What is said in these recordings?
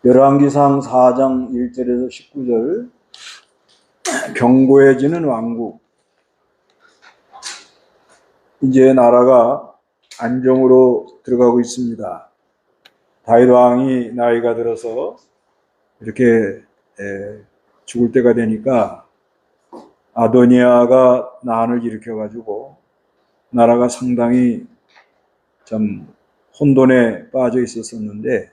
열왕기상 4장 1절에서 19절 견고해지는 왕국. 이제 나라가 안정으로 들어가고 있습니다. 다윗 왕이 나이가 들어서 이렇게 죽을 때가 되니까 아도니아가 난을 일으켜가지고 나라가 상당히 좀 혼돈에 빠져 있었었는데,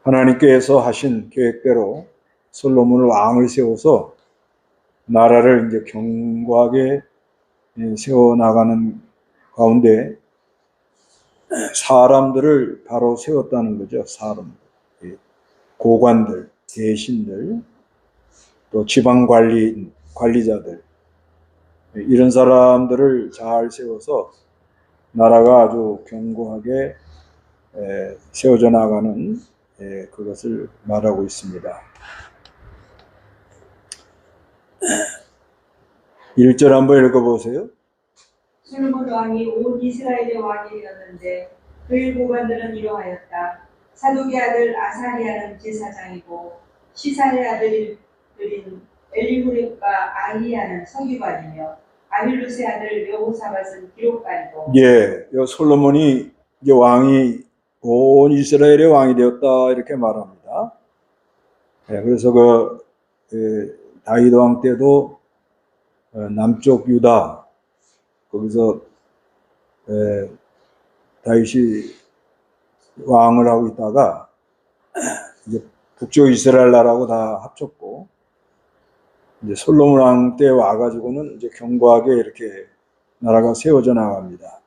하나님께서 하신 계획대로 솔로몬을 왕을 세워서 나라를 이제 견고하게 세워나가는 가운데 사람들을 바로 세웠다는 거죠. 사람, 고관들, 대신들, 또 지방 관리자들, 이런 사람들을 잘 세워서 나라가 아주 견고하게 세워져 나가는 그것을 말하고 있습니다. 1절 한번 읽어보세요. 솔로몬 왕이 온 이스라엘의 왕이 되었는데 그의 고관들은 이러하였다. 사독의 아들 아사리아는 제사장이고 시사의 아들인 엘리후렙과 아히야는 서기관이며 아빌루스의 아들 여호사밧은 기록관이고. 솔로몬이 이제 왕이 온 이스라엘의 왕이 되었다 이렇게 말합니다. 그래서 다윗 왕 때도 남쪽 유다 거기서 다윗이 왕을 하고 있다가 이제 북쪽 이스라엘 나라하고 다 합쳤고, 이제 솔로몬 왕 때 와가지고는 이제 견고하게 이렇게 나라가 세워져 나갑니다.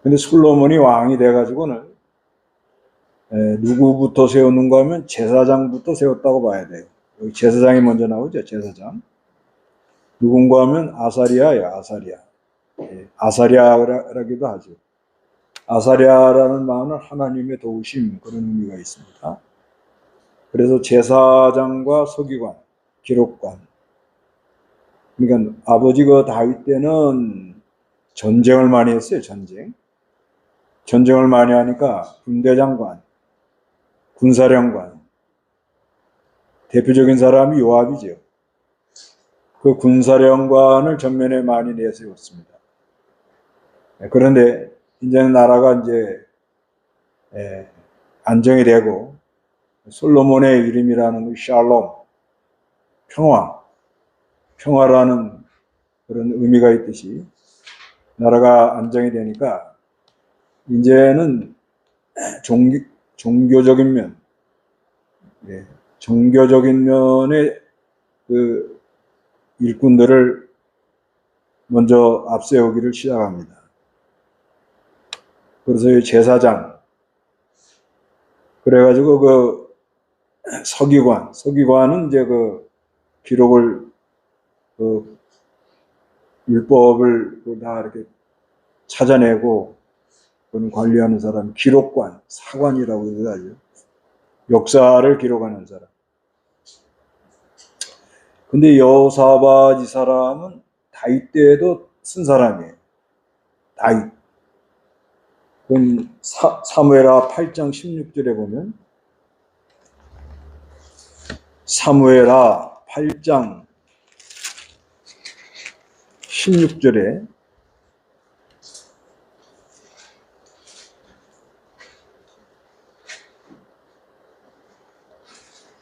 근데 솔로몬이 왕이 돼가지고는 누구부터 세웠는가 하면 제사장부터 세웠다고 봐야 돼요. 여기 제사장이 먼저 나오죠. 제사장. 누군가 하면 아사리아예요. 아사리아. 아사리아라기도 하죠. 아사리아라는 말은 하나님의 도우심, 그런 의미가 있습니다. 그래서 제사장과 서기관, 기록관. 그러니까 아버지가 다윗 때는 전쟁을 많이 했어요. 전쟁을 많이 하니까 군대장관, 군사령관, 대표적인 사람이 요압이죠. 그 군사령관을 전면에 많이 내세웠습니다. 그런데 이제는 나라가 이제 안정이 되고, 솔로몬의 이름이라는 샬롬, 평화라는 그런 의미가 있듯이 나라가 안정이 되니까 이제는 종교적인 면의 그 일꾼들을 먼저 앞세우기를 시작합니다. 그래서 이 제사장, 그래가지고 그 서기관은 이제 그 기록을, 그 율법을 다 이렇게 찾아내고 그런 관리하는 사람, 기록관, 사관이라고 하죠. 역사를 기록하는 사람. 근데 여호사밧 이 사람은 다윗 때에도 쓴 사람이에요. 다윗. 그럼 사무엘하 8장 16절에 보면, 사무엘하 8장 16절에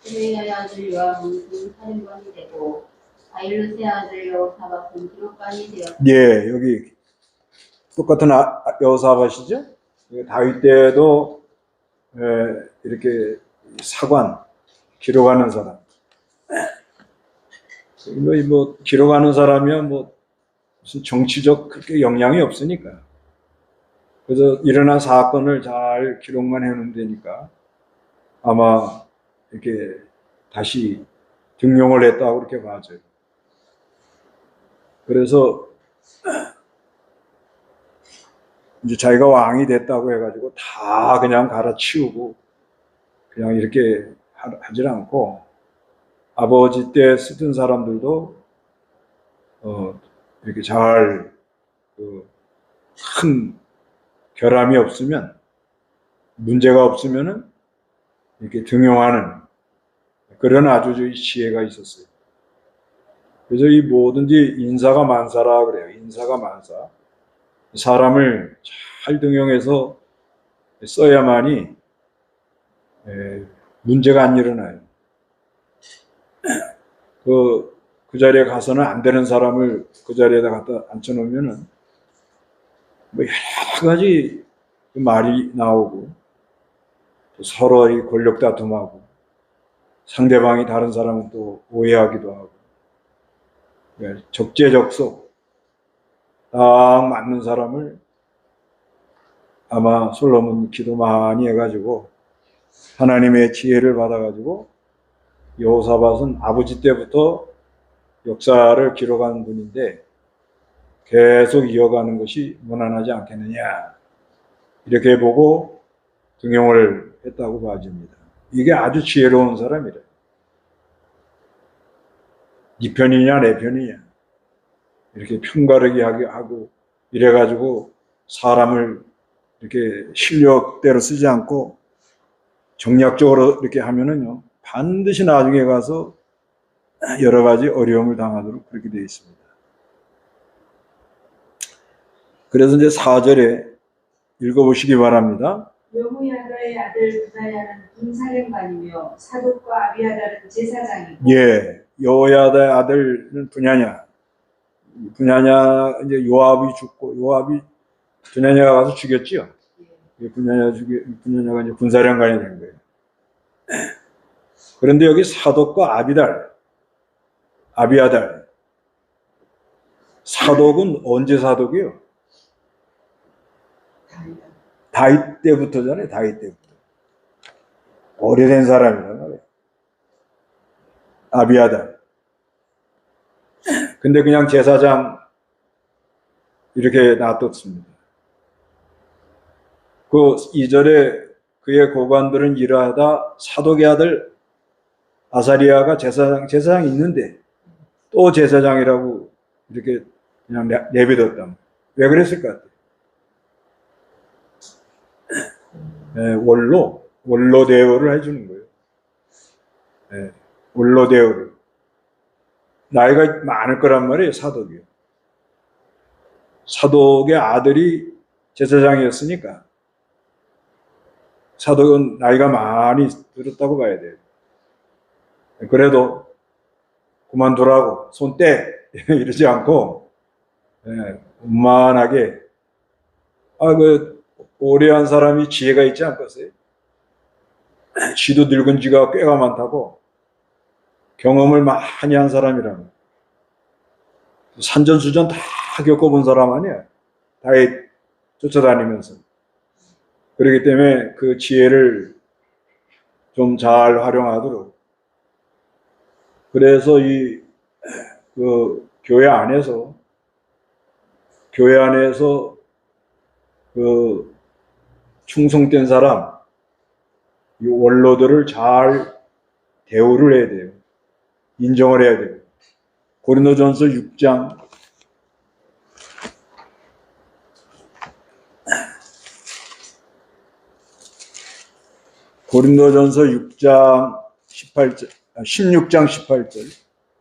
스레야의 아들 요압은 군사령관이 되고 아일루스의 아들 여호사밧은 기록관이 되었다. 여기 똑같은 여호사밧이죠. 다윗 때도 이렇게 사관, 기록하는 사람. 뭐 기록하는 사람이면 뭐 무슨 정치적 그렇게 영향이 없으니까. 그래서 일어난 사건을 잘 기록만 해놓으면 되니까 아마 이렇게 다시 등용을 했다고 그렇게 봐줘요. 그래서 이제 자기가 왕이 됐다고 해가지고 다 그냥 갈아치우고 그냥 이렇게 하질 않고, 아버지 때 쓰던 사람들도 이렇게 잘 큰 결함이 없으면, 문제가 없으면은 이렇게 등용하는 그런 아주 지혜가 있었어요. 그래서 이 뭐든지 인사가 만사라 그래요. 인사가 만사. 사람을 잘 등용해서 써야만이 문제가 안 일어나요. 그 자리에 가서는 안 되는 사람을 그 자리에다 갖다 앉혀놓으면은 뭐 여러 가지 말이 나오고 서로 이 권력 다툼하고 상대방이 다른 사람은 또 오해하기도 하고 적재적소 딱 맞는 사람을 아마 솔로몬 기도 많이 해가지고 하나님의 지혜를 받아가지고 여호사밧은 아버지 때부터 역사를 기록한 분인데 계속 이어가는 것이 무난하지 않겠느냐 이렇게 보고 등용을 했다고 봐집니다. 이게 아주 지혜로운 사람이래. 네 편이냐 내 편이냐 이렇게 편가르기 하고 이래가지고 사람을 이렇게 실력대로 쓰지 않고 정략적으로 이렇게 하면은요 반드시 나중에 가서 여러 가지 어려움을 당하도록 그렇게 되어 있습니다. 그래서 이제 4절에 읽어보시기 바랍니다. 여호야다의 아들 분하야는 군사령관이며 사독과 아비아달은 제사장이고 예, 여호야다의 아들은 분야냐 이제 요압이 죽고 분야냐가 가서 죽였지요. 분야냐가 이제 군사령관이 된 거예요. 그런데 여기 사독과 아비아달. 사독은 언제 사독이요? 다윗 때부터잖아요. 다윗 때부터. 오래된 사람이란 말이에요. 아비아달. 근데 그냥 제사장 이렇게 놔뒀습니다. 그 2절에 그의 고관들은 일하다 사독의 아들 아사리아가 제사장이 있는데 또 제사장이라고 이렇게 그냥 내버렸다. 왜 그랬을 것 같아요? 원로 대우를 해주는 거예요. 원로 대우를. 나이가 많을 거란 말이에요, 사독이요. 사독의 아들이 제사장이었으니까 사독은 나이가 많이 들었다고 봐야 돼요. 그래도 그만두라고 손 떼 이러지 않고 원만하게 오래 한 사람이 지혜가 있지 않겠어요? 지도 늙은 지가 꽤가 많다고 경험을 많이 한 사람이라면 산전수전 다 겪어본 사람 아니야. 다윗 쫓아다니면서. 그렇기 때문에 그 지혜를 좀 잘 활용하도록. 그래서 그 교회 안에서 그 충성된 사람, 이 원로들을 잘 대우를 해야 돼요. 인정을 해야 돼요. 고린도전서 6장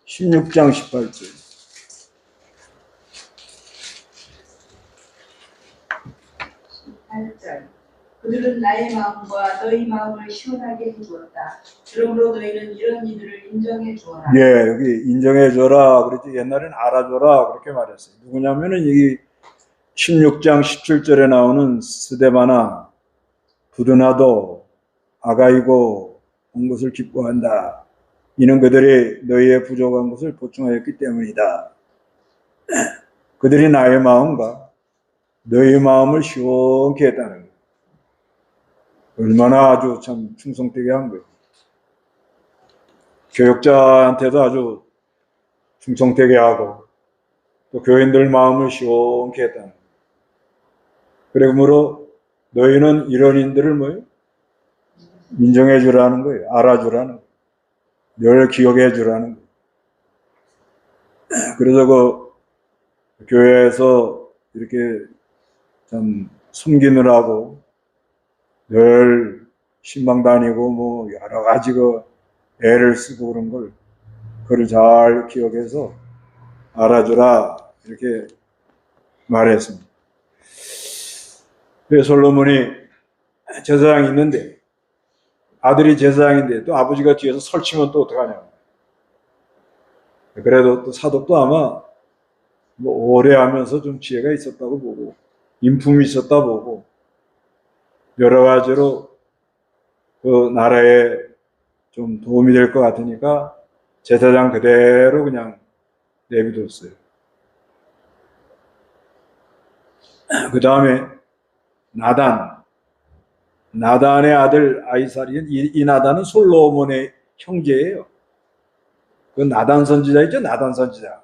16장 18절. 그들은 나의 마음과 너희 마음을 시원하게 해주었다. 그러므로 너희는 이런 이들을 인정해 주어라. 예, 여기 인정해 줘라. 그랬지. 옛날엔 알아줘라. 그렇게 말했어요. 누구냐면은 이 16장 17절에 나오는 스데바나, 부드나도, 아가이고 온 것을 기뻐한다. 이는 그들이 너희의 부족한 것을 보충하였기 때문이다. 그들이 나의 마음과 너희의 마음을 시원케 했다는 거예요. 얼마나 아주 참 충성되게 한 거예요. 교역자한테도 아주 충성되게 하고 또 교인들 마음을 시원케 했다는 거예요. 그러므로 너희는 이런 인들을 뭐예요? 인정해 주라는 거예요. 알아주라는 거예요. 늘 기억해 주라는 거예요. 그래서 그 교회에서 이렇게 참 섬기느라고 늘 신방 다니고 뭐 여러 가지 그 애를 쓰고 그런 걸 그걸 잘 기억해서 알아주라 이렇게 말했습니다. 그래서 솔로몬이 제사장이 있는데 아들이 제사장인데 또 아버지가 뒤에서 설치면 또 어떡하냐. 그래도 또 사독도 아마 뭐 오래 하면서 좀 지혜가 있었다고 보고 인품이 있었다 보고 여러 가지로 그 나라에 좀 도움이 될 것 같으니까 제사장 그대로 그냥 내비뒀어요. 그 다음에 나단의 아들 아이살이, 이 나단은 솔로몬의 형제예요. 그 나단 선지자 있죠? 나단 선지자.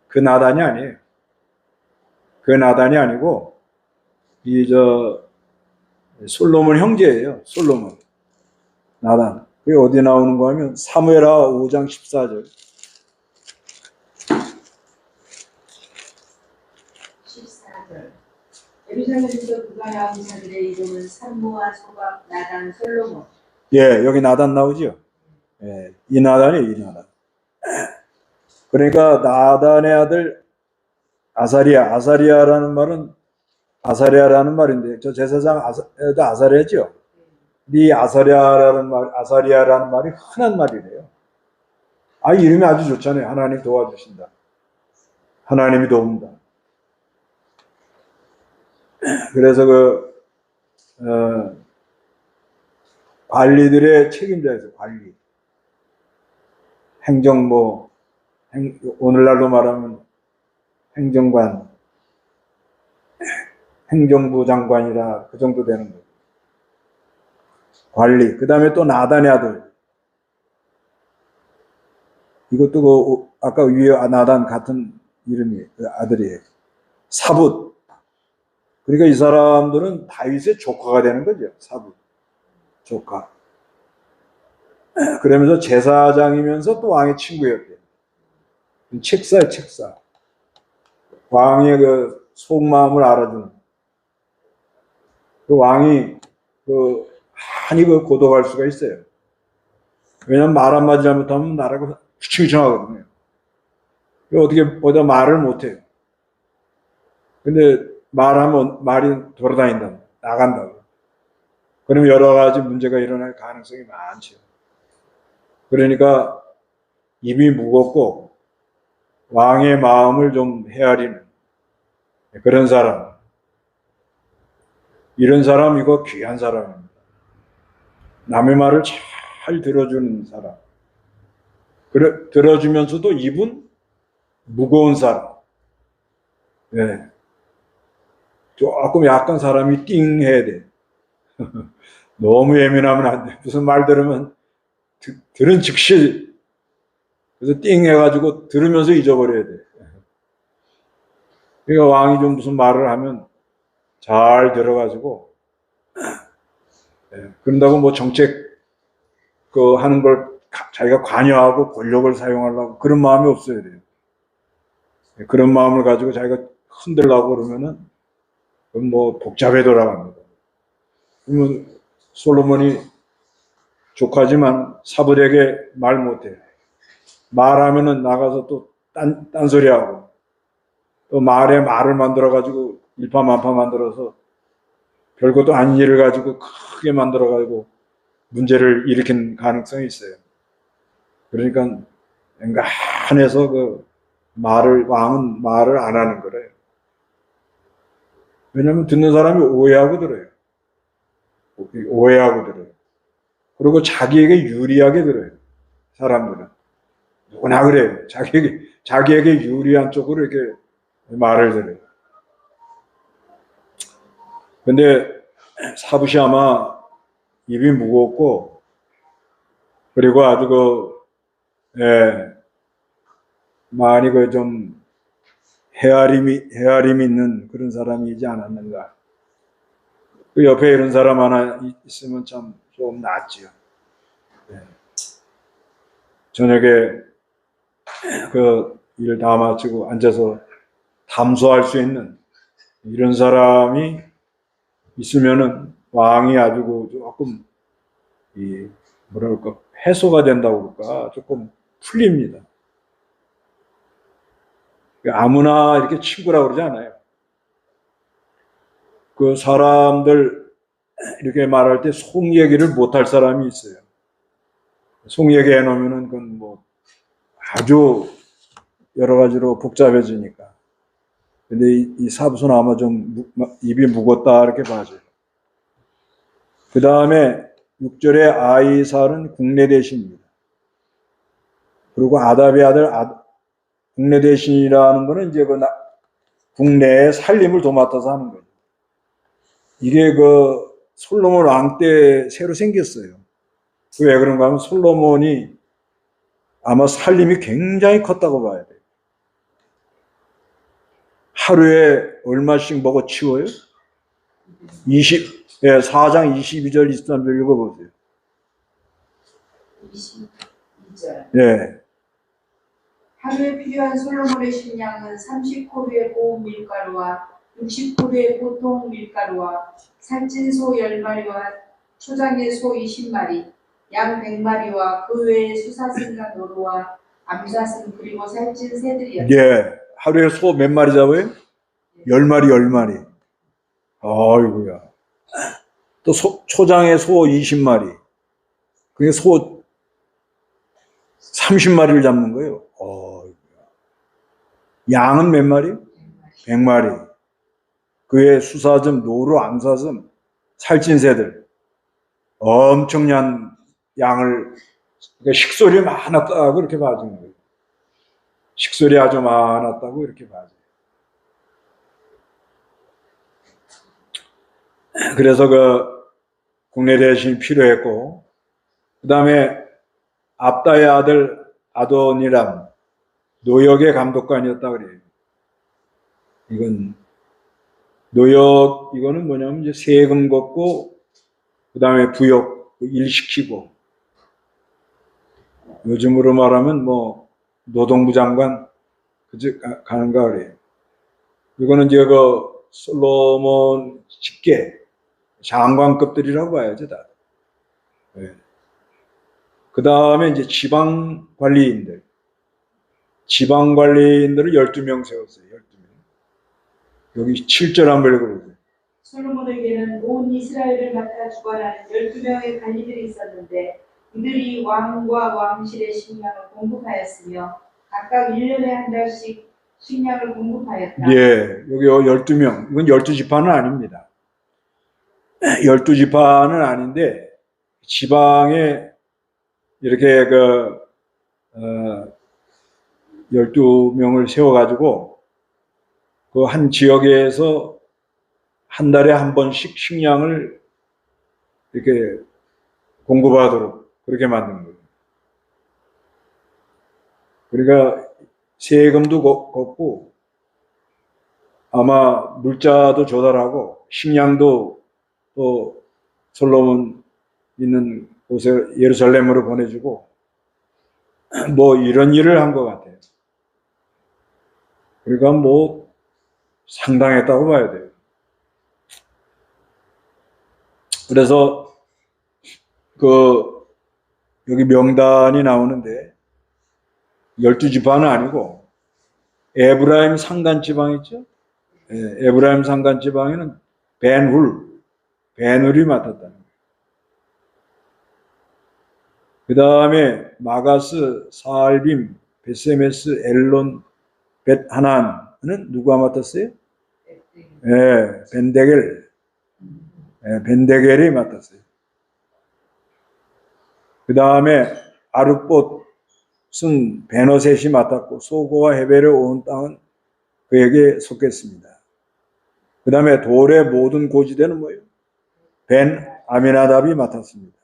그 나단이 아니에요. 그 나단이 아니고 솔로몬 형제예요. 솔로몬. 나단. 그게 어디 나오는 거 하면 사무엘하 5장 14절. 14절. 예루살렘에서 그가 낳은 자들의 이름은 산모와 소각, 나단, 솔로몬. 예, 여기 나단 나오죠? 예, 이 나단이에요, 이 나단. 그러니까 나단의 아들 아사리아라는 말인데, 저 제사장 아사리아죠? 이 아사리아라는 말이 흔한 말이래요. 이름이 아주 좋잖아요. 하나님 도와주신다. 하나님이 도운다. 그래서 관리들의 책임자에서 관리. 오늘날로 말하면 행정관, 행정부 장관이라 그 정도 되는 거예요. 관리. 그 다음에 또 나단의 아들. 이것도 아까 위에 나단 같은 이름이 아들이에요. 사붓. 그러니까 이 사람들은 다윗의 조카가 되는 거죠. 사붓. 조카. 그러면서 제사장이면서 또 왕의 친구였대요. 책사예요, 책사. 왕의 그 속마음을 알아주는. 그 왕이 한이 고독할 수가 있어요. 왜냐면 말 한마디 잘못하면 나라가 휘청휘청하거든요. 어떻게 어디다 말을 못해요. 근데 말하면 말이 돌아다닌다, 나간다고. 그러면 여러 가지 문제가 일어날 가능성이 많죠. 그러니까 입이 무겁고 왕의 마음을 좀 헤아리는 그런 사람. 이런 사람 이거 귀한 사람입니다. 남의 말을 잘 들어주는 사람. 들어주면서도 입은 무거운 사람. 네. 조금 약간 사람이 띵해야 돼. 너무 예민하면 안 돼. 무슨 말 들으면 들은 즉시 그래서 띵 해가지고 들으면서 잊어버려야 돼. 그러니까 왕이 좀 무슨 말을 하면 잘 들어가지고 그런다고 뭐 정책 하는 걸 자기가 관여하고 권력을 사용하려고 그런 마음이 없어야 돼요. 그런 마음을 가지고 자기가 흔들려고 그러면은 그건 뭐 복잡해 돌아갑니다. 그러면 솔로몬이 조카지만 사붓에게 말 못해. 말하면은 나가서 또 딴소리하고 또 말을 만들어가지고 일파만파 만들어서 별것도 아닌 일을 가지고 크게 만들어가지고 문제를 일으킨 가능성이 있어요. 그러니까 한해서 왕은 말을 안 하는 거래요. 왜냐면 듣는 사람이 오해하고 들어요. 그리고 자기에게 유리하게 들어요. 사람들은. 누구나 그래요. 자기에게 유리한 쪽으로 이렇게 말을 들어요. 근데 사붓이 아마 입이 무겁고, 그리고 아주 많이 좀 헤아림이 있는 그런 사람이지 않았는가. 그 옆에 이런 사람 하나 있으면 참 좀 낫지요. 저녁에 일 다 마치고 앉아서 담소할 수 있는 이런 사람이 있으면은 왕이 아주 조금 이 뭐랄까 해소가 된다고 그럴까 조금 풀립니다. 아무나 이렇게 친구라고 그러지 않아요. 그 사람들 이렇게 말할 때 속 얘기를 못할 사람이 있어요. 속 얘기 해놓으면은 그건 뭐 아주 여러 가지로 복잡해지니까. 근데 이 사부수는 아마 좀 입이 무겁다 이렇게 봐줘요. 그 다음에 6절에 아이살은 국내 대신입니다. 그리고 아답의 아들 국내 대신이라는 거는 이제 그 국내의 살림을 도맡아서 하는 거예요. 이게 그 솔로몬 왕 때 새로 생겼어요. 왜 그런가 하면 솔로몬이 아마 살림이 굉장히 컸다고 봐야 돼요. 하루에 얼마씩 먹어 치워요? 4장 22절 23절 읽어보세요. 22절. 네. 하루에 필요한 솔로몬의 식량은 30코르의 고운 밀가루와 60코르의 보통 밀가루와 살찐 소 10마리와 초장의 소 20마리, 양 100마리와 그 외에 수사슴과 노루와 암사슴 그리고 살찐 새들이었다. 예. 하루에 소 몇 마리 잡아요? 10마리, 10마리. 아이고야. 또 초장에 소 20마리. 그게 소 30마리를 잡는 거예요. 양은 몇 마리? 100마리. 그 외에 수사슴, 노루, 암사슴, 살찐 새들. 엄청난 양을, 그러니까 식솔이 많았다고 이렇게 봐주는 거예요. 식솔이 아주 많았다고 이렇게 봐줘요. 그래서 그 국내 대신이 필요했고, 그 다음에 압다의 아들 아도니람, 노역의 감독관이었다 그래요. 이거는 뭐냐면 이제 세금 걷고, 그 다음에 부역 일시키고, 요즘으로 말하면 뭐 노동부 장관 가는가 그래요. 이거는 이제 그 솔로몬 직계 장관급들이라고 봐야죠, 다. 네. 그 다음에 이제 지방 관리인들을 12명 세웠어요. 12명. 여기 7절 한번 읽어보세요. 솔로몬에게는 온 이스라엘을 맡아 주관하는 12명의 관리들이 있었는데 이들이 왕과 왕실의 식량을 공급하였으며 각각 1년에 한 달씩 식량을 공급하였다. 예, 여기 12명. 이건 12지파는 아닙니다. 12지파는 아닌데 지방에 이렇게 12명을 세워가지고 그 한 지역에서 한 달에 한 번씩 식량을 이렇게 공급하도록 그렇게 만든 거예요. 그러니까 세금도 걷고 아마 물자도 조달하고 식량도 또 솔로몬 있는 곳에 예루살렘으로 보내주고 뭐 이런 일을 한 것 같아요. 그러니까 뭐 상당했다고 봐야 돼요. 그래서 여기 명단이 나오는데 12지파는 아니고 에브라임 산간 지방 있죠? 예, 에브라임 산간 지방에는 벤훌이 맡았다는 거예요. 그 다음에 마가스, 사알빔, 베세메스, 엘론, 벳하난은 누가 맡았어요? 예, 벤데겔이 맡았어요. 그 다음에 아룻봇은 베너셋이 맡았고 소고와 헤벨의 온 땅은 그에게 속했습니다. 그 다음에 돌의 모든 고지대는 뭐예요? 벤 아미나답이 맡았습니다.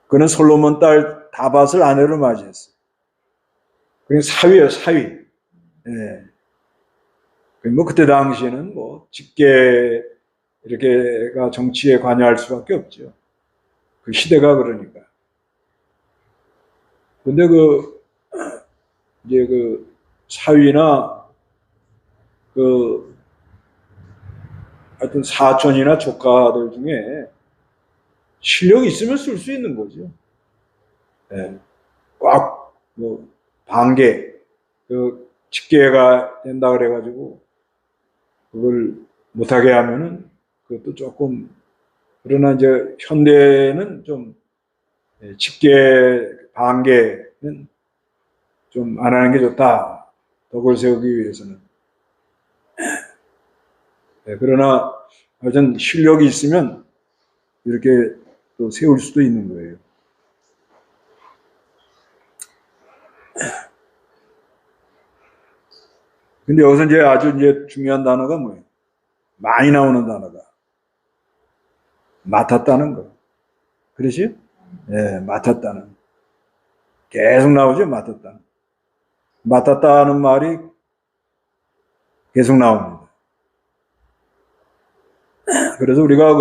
그는 솔로몬 딸 다밧을 아내로 맞이했어요. 그게 사위예요, 사위. 예. 뭐 그때 당시에는 뭐 직계 이렇게가 정치에 관여할 수밖에 없죠. 그 시대가 그러니까. 근데 이제 사위나 하여튼 사촌이나 조카들 중에 실력이 있으면 쓸 수 있는 거죠. 예. 꽉, 뭐, 반개, 직계가 된다 그래가지고, 그걸 못하게 하면은, 그것도 조금, 그러나 이제, 현대는 좀, 직계, 반개는 좀 안 하는 게 좋다. 덕을 세우기 위해서는. 그러나, 하여튼 실력이 있으면, 이렇게 또 세울 수도 있는 거예요. 근데 여기서 이제 아주 이제 중요한 단어가 뭐예요? 많이 나오는 단어가. 맡았다는 거. 그렇지? 예, 맡았다는. 계속 나오죠, 맡았다는. 맡았다는 말이 계속 나옵니다. 그래서 우리가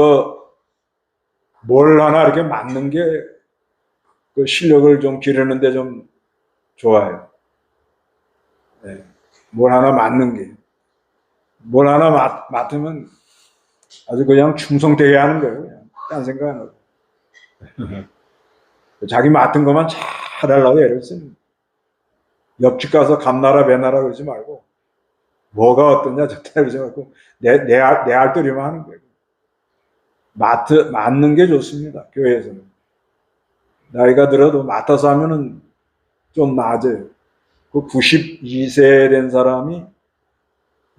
뭘 하나 이렇게 맡는 게 그 실력을 좀 기르는데 좀 좋아요. 예, 뭘 하나 맡는 게. 뭘 하나 맡으면 아주 그냥 충성되게 하는 거예요. 그냥. 딴 생각 안 하고. 자기 맡은 것만 잘하려고 애를 쓰는. 옆집 가서 감나라 배나라 그러지 말고, 뭐가 어떠냐, 좋다 그러지 말고, 내 할 도리만 하는 거예요. 맡는 게 좋습니다, 교회에서는. 나이가 들어도 맡아서 하면은 좀 낮아요. 그 92세 된 사람이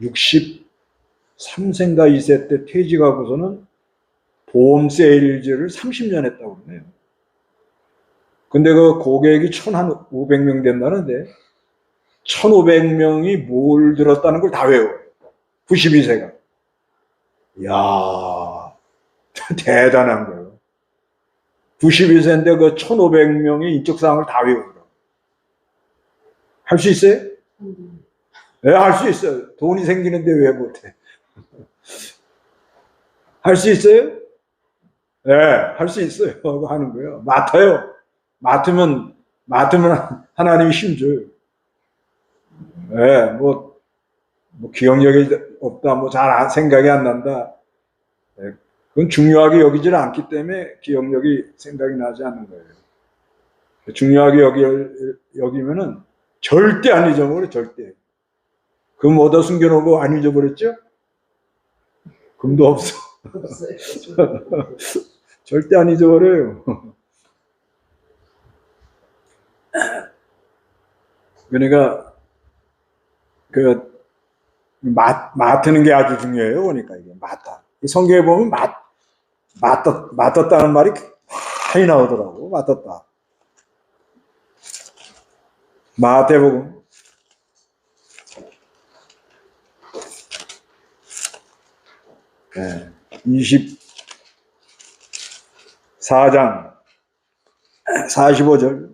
63세인가 2세 때 퇴직하고서는 보험 세일즈를 30년 했다고 그러네요. 근데 그 고객이 1,500명 된다는데 1,500명이 뭘 들었다는 걸 다 외워요. 92세가. 이야, 대단한 거예요. 92세인데 그 1,500명의 인적사항을 다 외우더라고요. 할 수 있어요? 네, 할 수 있어요. 돈이 생기는데 왜 못해? 할 수 있어요? 네, 할 수 있어요. 하는 거예요. 맡아요. 맡으면 하나님이 힘줘요. 네, 뭐 기억력이 없다, 뭐 잘 생각이 안 난다. 네, 그건 중요하게 여기질 않기 때문에 기억력이 생각이 나지 않는 거예요. 중요하게 여기면은 절대 안 잊어버려, 절대. 금 어디다 숨겨놓고 안 잊어버렸죠? 금도 없어. 절대 안 잊어버려요. 그러니까 맡는 게 아주 중요해요. 그러니까 이게 맡아. 성경에 보면 맡았다는 말이 많이 나오더라고. 맡았다. 마태복음 24장 45절.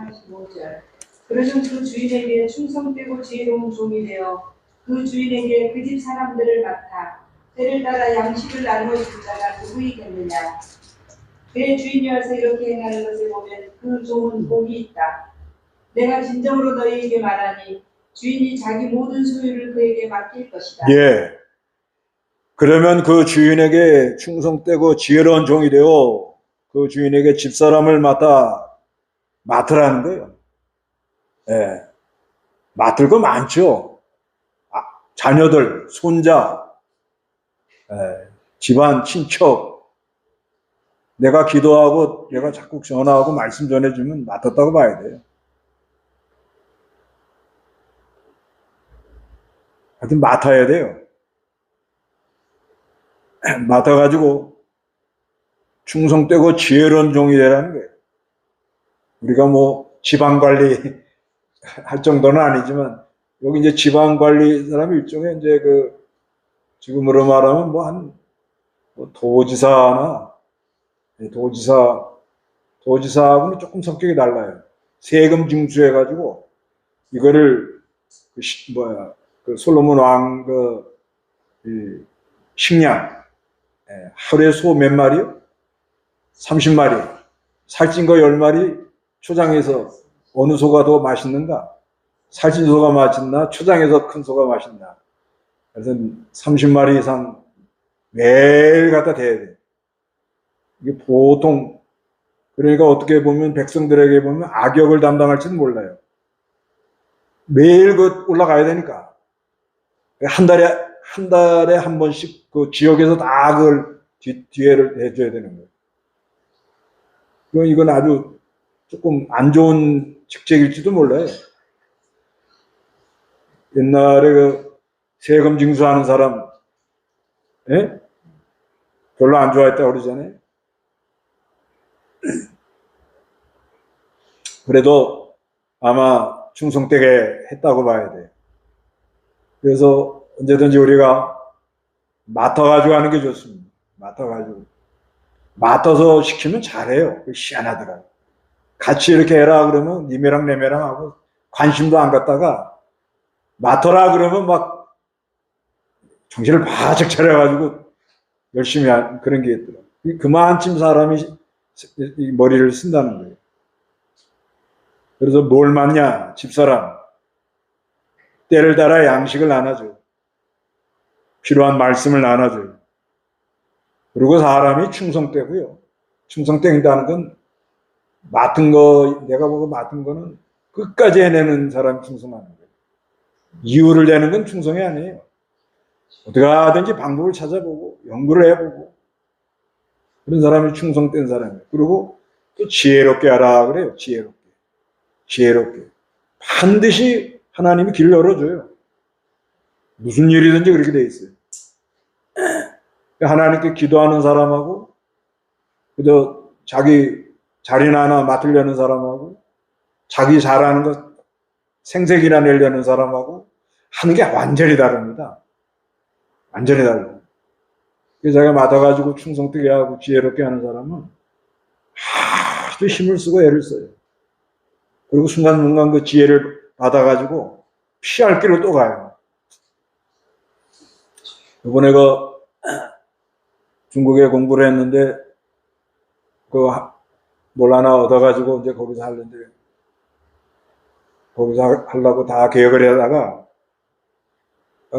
45절. 그러던 그 주인에게 충성되고 지혜로운 종이 되어 그 주인에게 그 집 사람들을 맡아 때를 따라 양식을 나누어 준 자가 누구이겠느냐. 내 주인이 와서 이렇게 행하는 것을 보면 그 종은 복이 있다. 내가 진정으로 너희에게 말하니 주인이 자기 모든 소유를 그에게 맡길 것이다. 예. 그러면 그 주인에게 충성되고 지혜로운 종이 되어 그 주인에게 집사람을 맡으라는 거예요. 예. 맡을 거 많죠. 자녀들, 손자, 집안, 친척. 내가 기도하고 내가 자꾸 전화하고 말씀 전해주면 맡았다고 봐야 돼요. 하여튼 맡아야 돼요. 맡아가지고 충성되고 지혜로운 종이 되라는 거예요. 우리가 뭐 지방관리 할 정도는 아니지만 여기 이제 지방관리 사람이 일종의 이제 지금으로 말하면 도지사나 도지사하고는 조금 성격이 달라요. 세금 징수해가지고 이거를 솔로몬 왕 식량 하루에 소 몇 마리요? 30마리. 살찐 거 10마리. 초장에서 어느 소가 더 맛있는가? 살찐 소가 맛있나? 초장에서 큰 소가 맛있나? 그래서 30마리 이상 매일 갖다 대야 돼. 이게 보통, 그러니까 어떻게 보면 백성들에게 보면 악역을 담당할지는 몰라요. 매일 그 올라가야 되니까. 한 달에 한 번씩 그 지역에서 다 그걸 뒤에를 해줘야 되는 거예요. 이건 아주 조금 안 좋은 직책일지도 몰라요. 옛날에 그 세금 징수하는 사람, 예? 별로 안 좋아했다고 그러잖아요. 그래도 아마 충성되게 했다고 봐야 돼요. 그래서 언제든지 우리가 맡아가지고 하는 게 좋습니다. 맡아서 시키면 잘해요. 희한하더라고요. 같이 이렇게 해라 그러면 니매랑 내매랑 하고 관심도 안 갖다가 맡아라 그러면 막 정신을 바짝 차려가지고 열심히 한 그런 게 있더라고요. 그만큼 사람이 머리를 쓴다는 거예요. 그래서 뭘 맡냐? 집사람. 때를 따라 양식을 나눠줘요. 필요한 말씀을 나눠줘요. 그리고 사람이 충성되고요. 충성된다는 건 내가 보고 맡은 거는 끝까지 해내는 사람이 충성하는 거예요. 이유를 내는 건 충성이 아니에요. 어떻게 하든지 방법을 찾아보고 연구를 해보고 그런 사람이 충성된 사람이에요. 그리고 또 지혜롭게 하라 그래요. 지혜롭게. 반드시 하나님이 길을 열어줘요. 무슨 일이든지 그렇게 돼 있어요. 하나님께 기도하는 사람하고 그저 자기 자리나 하나 맡으려는 사람하고 자기 잘하는 것 생색이나 내려는 사람하고 하는 게 완전히 다릅니다. 완전히 달라요. 그래서 자기가 맡아가지고 충성되게 하고 지혜롭게 하는 사람은 아주 힘을 쓰고 애를 써요. 그리고 순간순간 그 지혜를 받아가지고 피할 길로 또 가요. 이번에 그 중국에 공부를 했는데 뭘 하나 얻어가지고 이제 거기서 하려는데 거기서 하려고 다 계획을 하다가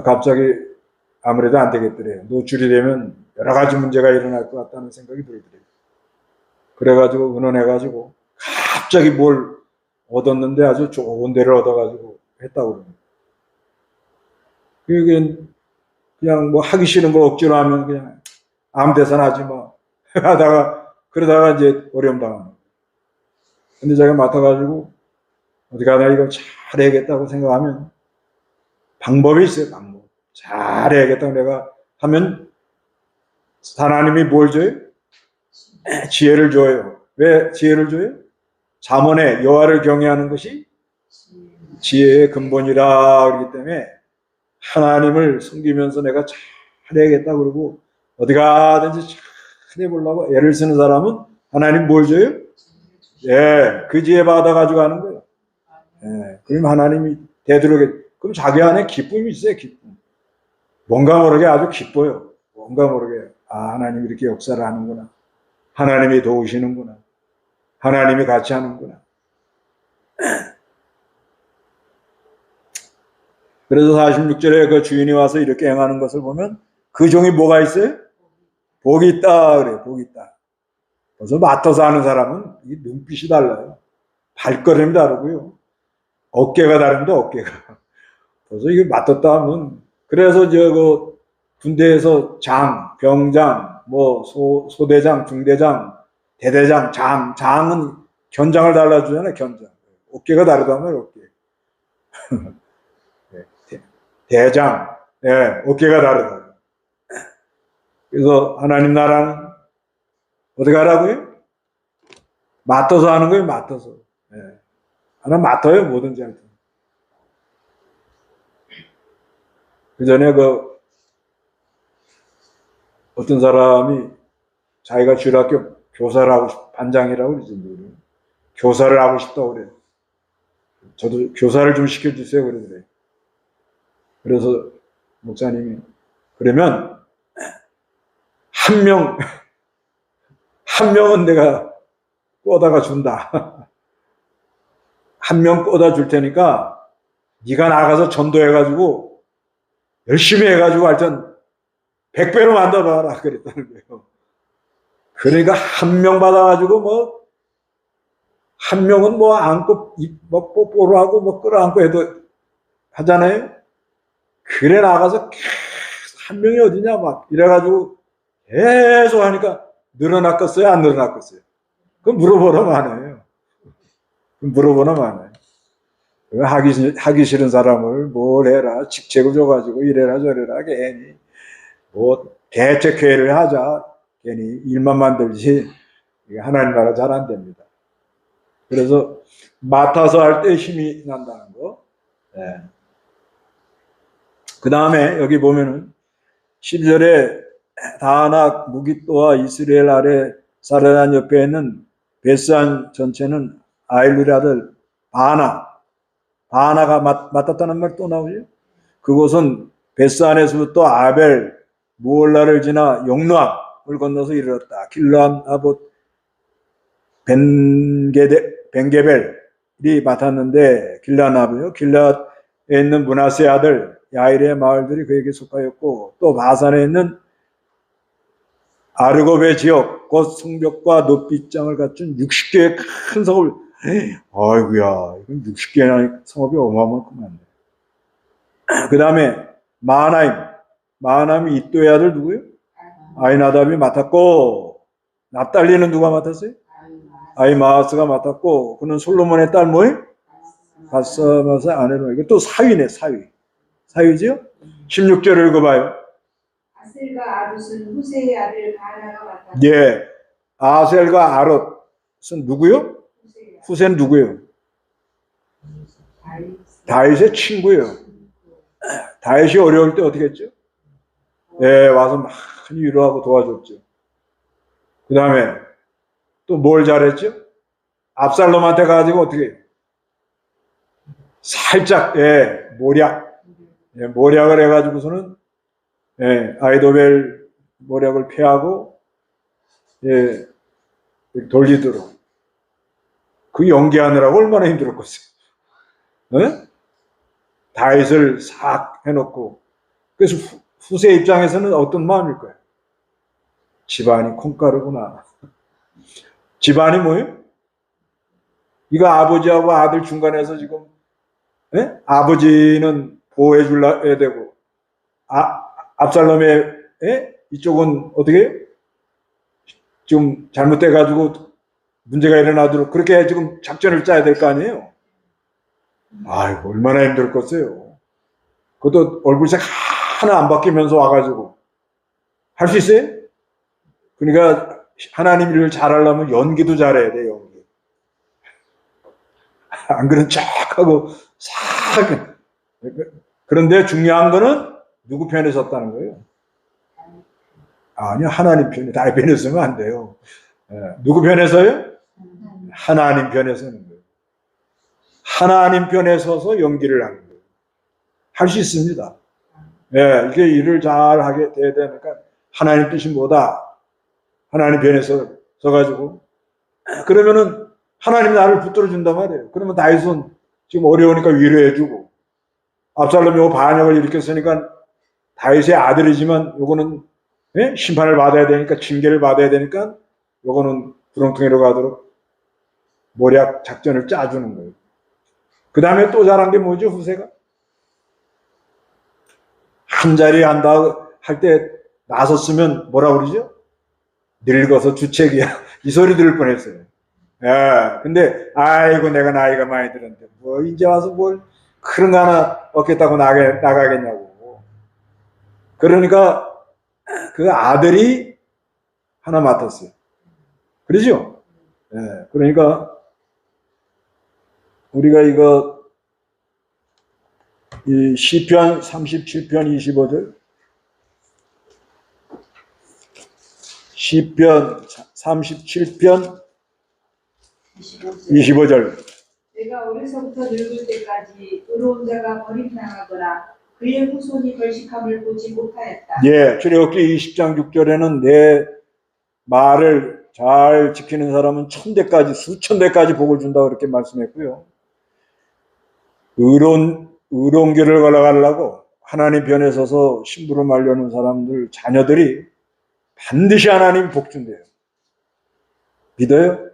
갑자기 아무래도 안 되겠더래요. 노출이 되면 여러 가지 문제가 일어날 것 같다는 생각이 들더래요. 그래가지고 의논해가지고 갑자기 뭘 얻었는데 아주 좋은 데를 얻어가지고 했다고 그럽니다. 그게 그냥 뭐 하기 싫은 거 억지로 하면 그냥 아무 데서나 하지 뭐 그러다가 이제 어려움 당하는 거예요. 근데 자기가 맡아가지고 어디 가나 이거 잘해야겠다고 생각하면 방법이 있어요. 방법. 잘해야겠다고 내가 하면 하나님이 뭘 줘요? 지혜를 줘요. 왜 지혜를 줘요? 잠언에 여호와를 경외하는 것이 지혜의 근본이라 그러기 때문에 하나님을 섬기면서 내가 잘해야겠다 그러고 어디 가든지 잘해보려고 애를 쓰는 사람은 하나님 뭘 줘요? 예, 그 지혜 받아가지고 하는 거예요. 예, 그럼 하나님이 되도록에 그럼 자기 안에 기쁨이 있어요. 기쁨. 뭔가 모르게 아주 기뻐요. 뭔가 모르게 하나님이 이렇게 역사를 하는구나. 하나님이 도우시는구나. 하나님이 같이 하는구나. 그래서 46절에 그 주인이 와서 이렇게 행하는 것을 보면 그 종이 뭐가 있어요? 복이 있다 그래요. 복이 있다. 그래서 맡아서 하는 사람은 이 눈빛이 달라요. 발걸음이 다르고요. 어깨가 다릅니다. 어깨가. 그래서 이게 맡았다 하면 그래서 그 군대에서 장, 병장, 뭐 소대장, 중대장, 대대장, 장은 견장을 달라주잖아요. 견장. 어깨가 다르다면 어깨. 대장, 어깨가 다르다. 그래서 하나님 나라는 어떻게 하라고요? 맡아서 하는 거예요. 맡아서. 하나 맡아요. 뭐든지 할 때. 그 전에 어떤 사람이 자기가 주일학교 교사를 하고 반장이라고 그러죠. 교사를 하고 싶다고 그래요. 저도 교사를 좀 시켜주세요. 그러더래요. 그래서 목사님이 그러면 한 명은 내가 꿔다가 준다. 한 명 꿔다 줄 테니까 네가 나가서 전도해가지고 열심히 해가지고 하여튼 100배로 만들어봐라 그랬다는 거예요. 그러니까 한 명 받아가지고 뭐, 한 명은 뭐 안고, 뭐 뽀뽀를 하고 뭐 끌어안고 해도 하잖아요. 그래 나가서 계속 한 명이 어디냐 막 이래가지고 계속 하니까 늘어났겠어요? 안 늘어났겠어요? 그럼 물어보라면 안 해요. 물어보라면 안 해요. 하기 싫은 사람을 뭘 해라, 직책을 줘가지고 이래라 저래라 괜히 뭐 대책회의를 하자 괜히 일만 만들지 하나님 나라 잘 안 됩니다. 그래서 맡아서 할 때 힘이 난다는 거. 네. 그 다음에 여기 보면은 12절에 다낙 무깃도와 이스라엘 아래 사르단 옆에 있는 베스안 전체는 아일루의 아들 바나가 맡았다는 말 또 나오죠. 그곳은 베스안에서부터 아벨 무올라를 지나 용노암을 건너서 이르렀다. 길르암 아봇 벤게벨이 맡았는데 길라나브요. 길라에 있는 므낫세 아들 야일의 마을들이 그에게 속하였고 또 바산에 있는 아르고베 지역 곧 성벽과 높이장을 갖춘 60개의 큰 성을 아이고야 이건 60개나 성읍이 어마어마하구만. 그 다음에 마하나임이 이또의 아들 누구요? 아이나답이 맡았고 납달리는 누가 맡았어요? 아이마하스가 맡았고 그는 솔로몬의 딸 뭐예요? 바스마스의 아내로. 이거 또 사위네 사위죠? 16절을 읽어봐요. 아셀과 아룻은 후세의 아들 바나가 맡았다. 예, 아셀과 아롯은 누구요? 후세는 누구요? 다윗의 친구예요. 다윗이 어려울 때 어떻게 했죠? 예, 와서 많이 위로하고 도와줬죠. 그 다음에 또 뭘 잘했죠? 압살롬한테 가가지고 어떻게 해요? 살짝 모략을 해가지고서는 아이도벨 모략을 피하고 돌리도록 그 연기하느라고 얼마나 힘들었겠어요. 다윗을 싹 해놓고 그래서 후세 입장에서는 어떤 마음일 거예요? 집안이 콩가루구나. 집안이 뭐예요? 이거 아버지하고 아들 중간에서 지금 아버지는 보호해 줄라야 되고 압살롬의 이쪽은 어떻게 해요? 지금 잘못돼 가지고 문제가 일어나도록 그렇게 지금 작전을 짜야 될 거 아니에요? 아이고 얼마나 힘들겠어요. 그것도 얼굴색 하나 안 바뀌면서 와가지고 할 수 있어요? 그러니까 하나님 일을 잘하려면 연기도 잘해야 돼. 연기. 안 그런 척하고 싹. 그런데 중요한 거는 누구 편에 섰다는 거예요? 아니요, 하나님 편에. 다윗 편에 서면 안 돼요. 누구 편에 서요? 하나님 편에 서는 거예요. 하나님 편에 서서 연기를 하는 거예요. 할 수 있습니다. 이게 일을 잘 하게 돼야 되니까 하나님 뜻이 뭐다? 하나님 편에 서가지고 그러면은 하나님 나를 붙들어 준단 말이에요. 그러면 다윗은 지금 어려우니까 위로해주고 압살롬이 요 반역을 일으켰으니까 다윗의 아들이지만 요거는 심판을 받아야 되니까 징계를 받아야 되니까 요거는 구렁텅이로 가도록 모략 작전을 짜주는 거예요. 그 다음에 또 잘한 게 뭐죠? 후세가 한 자리 한다 할 때 나섰으면 뭐라 그러죠? 늙어서 주책이야. 이 소리 들을 뻔했어요. 근데 아이고 내가 나이가 많이 들었는데 뭐 이제 와서 뭘 그런 거 하나 얻겠다고 나가겠냐고. 그러니까 그 아들이 하나 맡았어요. 그러죠? 그러니까 우리가 이거 이 시편 37편 25절 시편 37편 25절 내가 어려서부터 늙을 때까지 의로운 자가 버림당하거나 그의 후손이 벌식함을 보지 못하였다. 출애굽기 20장 6절에는 내 말을 잘 지키는 사람은 수천 대까지 복을 준다고 그렇게 말씀했고요. 의로운 길을 걸어가려고 하나님 편에 서서 심부름 하려는 사람들 자녀들이 반드시 하나님 복 준대요. 믿어요?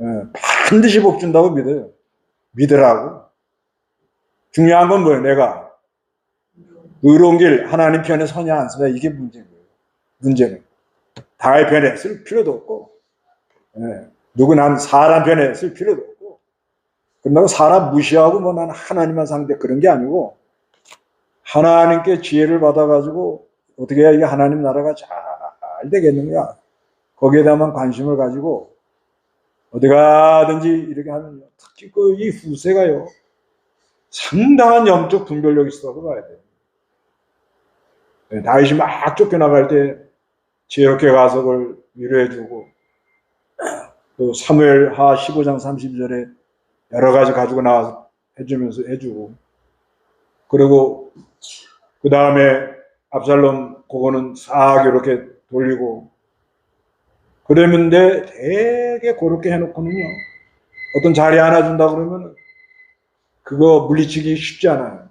예, 반드시 복 준다고 믿어요. 믿으라고. 중요한 건 뭐예요? 내가 의로운 길 하나님 편에 서냐 안 서냐 이게 문제인 거예요. 문제는 당의 편에 쓸 필요도 없고, 예, 누구나 사람 편에 쓸 필요도 없고, 그런다고 사람 무시하고 뭐 나는 하나님만 상대 그런 게 아니고, 하나님께 지혜를 받아가지고 어떻게 해야 이게 하나님 나라가 잘 되겠는가, 거기에 대한 관심을 가지고 어디 가든지 이렇게 하면, 특히 그 이 후세가요 상당한 영적 분별력이 있다고 봐야 돼요. 네, 다윗이 막 쫓겨나갈 때 지혜롭게 가서 그걸 위로해주고, 또 사무엘하 15장 30절에 여러 가지 가지고 나와서 해주면서 해주고, 그리고 그 다음에 압살롬 그거는 싹 이렇게 돌리고, 그랬는데 되게 그렇게 해놓고는요, 어떤 자리 하나 준다 그러면 그거 물리치기 쉽지 않아요.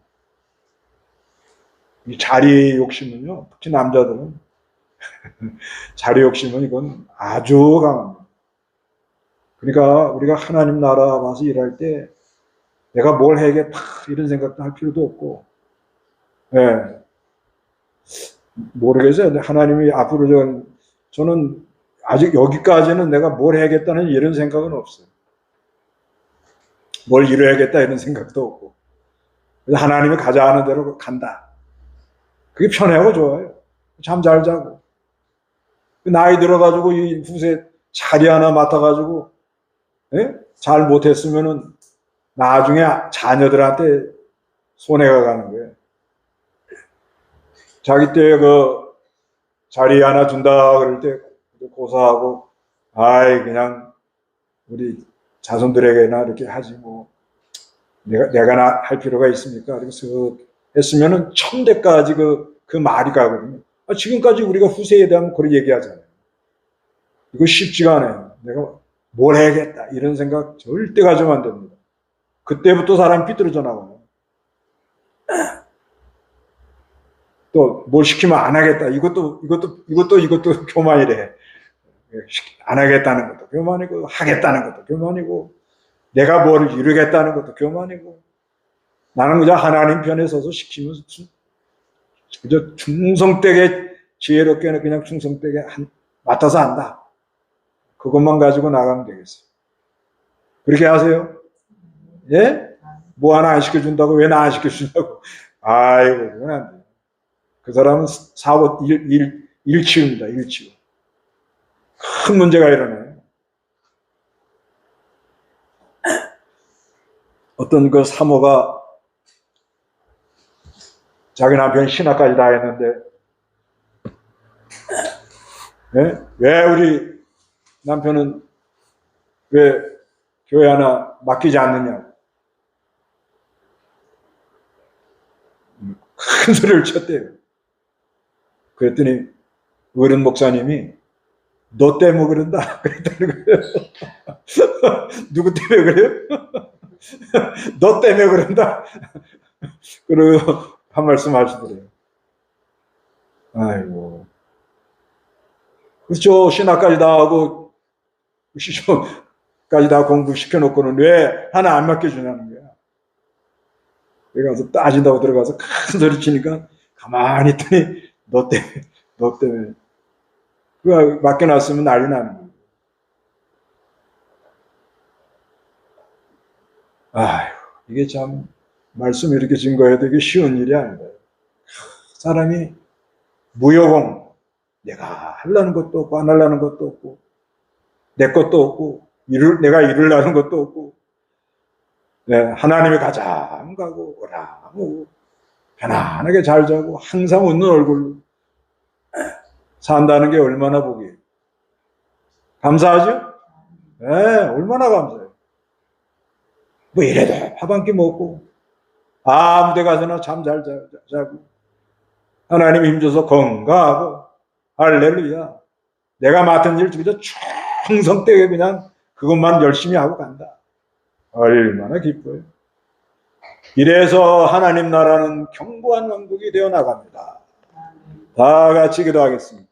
이 자리 욕심은요, 특히 남자들은 자리 욕심은 이건 아주 강합니다. 그러니까 우리가 하나님 나라 와서 일할 때 내가 뭘 해야겠다 이런 생각도 할 필요도 없고, 예, 모르겠어요. 하나님이 앞으로 저는 아직 여기까지는 내가 뭘 해야겠다는 이런 생각은 없어요. 뭘 이뤄야겠다 이런 생각도 없고, 하나님이 가자 하는 대로 간다. 그게 편하고 좋아요. 잠 잘 자고, 나이 들어가지고 이 후세 자리 하나 맡아가지고, 예? 잘 못했으면은 나중에 자녀들한테 손해가 가는 거예요. 자기 때 그 자리 하나 준다 그럴 때 고사하고, 아이 그냥 우리 자손들에게나 이렇게 하지 뭐 내가 할 필요가 있습니까? 그래서 했으면은 천대까지 그 말이 가거든요. 지금까지 우리가 후세에 대한 그런 얘기하잖아요. 이거 쉽지가 않아요. 내가 뭘 해야겠다 이런 생각 절대 가지면 안 됩니다. 그때부터 사람이 삐뚤어져 나가요. 또 뭘 시키면 안 하겠다. 이것도 교만이래. 안 하겠다는 것도 교만이고, 하겠다는 것도 교만이고, 내가 뭘 이루겠다는 것도 교만이고, 나는 그저 하나님 편에 서서 시키면 그저 충성되게 지혜롭게 그냥 충성되게 맡아서 한다. 그것만 가지고 나가면 되겠어요. 그렇게 하세요? 예? 뭐 하나 안 시켜준다고 왜 나 안 시켜주냐고. 아이고, 그건 안 돼요. 그 사람은 사고 일치입니다. 일치우. 큰 문제가 일어나요. 어떤 그 사모가 자기 남편 신학까지 다 했는데, 네? 왜 우리 남편은 왜 교회 하나 맡기지 않느냐. 큰 소리를 쳤대요. 그랬더니 어른 목사님이 너 때문에 그런다 그랬다는 거예요. 누구 때문에 그래요? 너 때문에 그런다. 그리고 한 말씀 하시더래요. 아이고, 그렇죠. 신학까지 다 하고 시험까지 다 공부시켜놓고는 왜 하나 안 맡겨주냐는 거야. 그래서 따진다고 들어가서 큰 소리 치니까 가만히 있더니 너 때문에 그거 맡겨놨으면 난리 나는 거야. 아휴, 이게 참 말씀이 이렇게 증거해야 되게 쉬운 일이 아니다. 사람이 무효공, 내가 하려는 것도 없고 안 하려는 것도 없고 내 것도 없고 내가 이루려는 것도 없고, 네, 하나님이 가자 가고 오라 오고 편안하게 잘 자고 항상 웃는 얼굴로 산다는 게 얼마나 복이에요. 감사하죠? 네, 얼마나 감사해요. 뭐 이래도 밥 한 끼 먹고 아무 데 가서나 잠 잘 자고 하나님 힘줘서 건강하고 할렐루야. 내가 맡은 일 그저 충성되게 그냥 그것만 열심히 하고 간다. 얼마나 기뻐요. 이래서 하나님 나라는 견고한 왕국이 되어 나갑니다. 다 같이 기도하겠습니다.